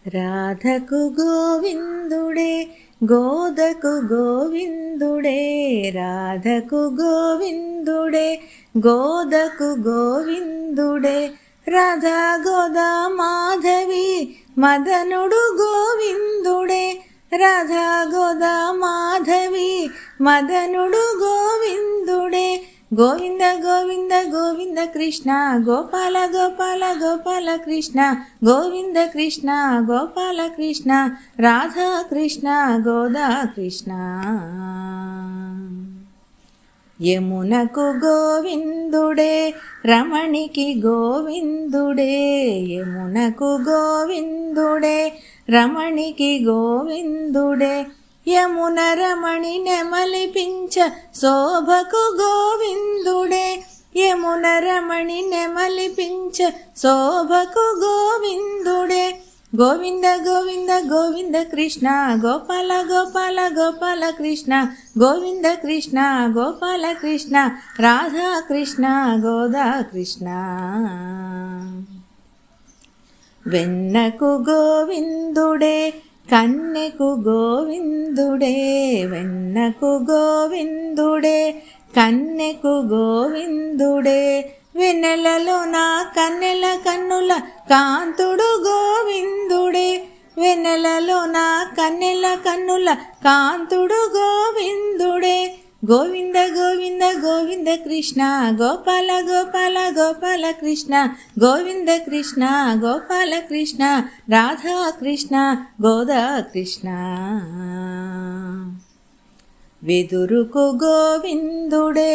రాధకు గోవిందుడే గోదకు గోవిందుడే రాధకు గోవిందుడే గోదకు గోవిందుడే రాధా గోదా మాధవి మదనుడు గోవిందుడే రాధా గోదా మాధవి మదనుడు గోవిందుడే గోవింద గోవింద గోవింద కృష్ణ గోపాల గోపాల గోపాల కృష్ణ గోవింద కృష్ణ గోపాల కృష్ణ రాధా కృష్ణ గోదా కృష్ణ యమునకు గోవిందుడే రమణికి గోవిందుడే యమునకు గోవిందుడే రమణికి గోవిందుడే యమున రమణి నెమలిపించ శోభకు గోవిందుడే యమున రమణి నెమలిపించ శోభకు గోవిందుడే గోవింద గోవింద గోవింద కృష్ణ గోపాల గోపాల గోపాల కృష్ణ గోవింద కృష్ణ గోపాల కృష్ణ రాధా కృష్ణ గోదా కృష్ణ వెన్నకు గోవిందుడే కన్నెకు గోవిందుడే వెన్నకు గోవిందుడే కన్నెకు గోవిందుడే వెన్నెలలో నా కన్నెల కన్నుల కాంతుడు గోవిందుడే వెన్నెలలో నా కన్నెల కన్నుల కాంతుడు గోవిందుడే గోవింద గోవింద గోవింద కృష్ణ గోపాల గోపాల గోపాల కృష్ణ గోవింద కృష్ణ గోపాల కృష్ణ రాధా కృష్ణ గోదా కృష్ణ వెదురుకు గోవిందుడే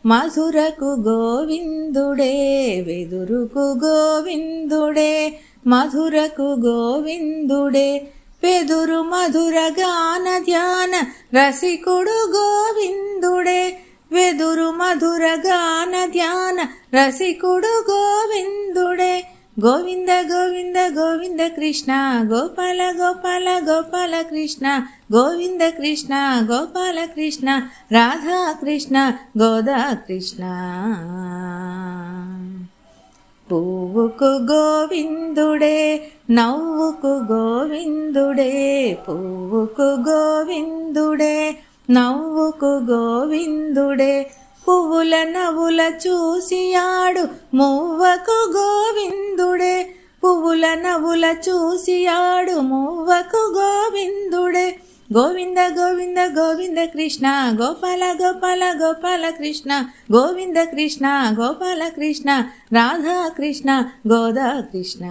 మధురకు గోవిందుడే వెదురుకు గోవిందుడే మధురకు గోవిందుడే వెదురు మధుర గాన ధ్యాన రసికుడు గోవిందుడే వెదురు మధుర గాన ధ్యాన రసికుడు గోవిందుడే గోవింద గోవింద గోవింద కృష్ణ గోపాల గోపాల గోపాల కృష్ణ గోవింద కృష్ణ గోపాల కృష్ణ రాధా కృష్ణ గోదా కృష్ణ పువ్వుకు గోవిందుడే నవ్వుకు గోవిందుడే పువ్వుకు గోవిందుడే నవ్వుకు గోవిందుడే పువ్వుల నవ్వుల చూసియాడు మువ్వకు గోవిందుడే పువ్వుల నవ్వుల చూసియాడు మువ్వకు గోవిందుడే గోవింద గోవింద గోవింద కృష్ణ గోపాల గోపాల గోపాల కృష్ణ గోవింద కృష్ణ గోపాల కృష్ణ రాధా కృష్ణ గోదా కృష్ణ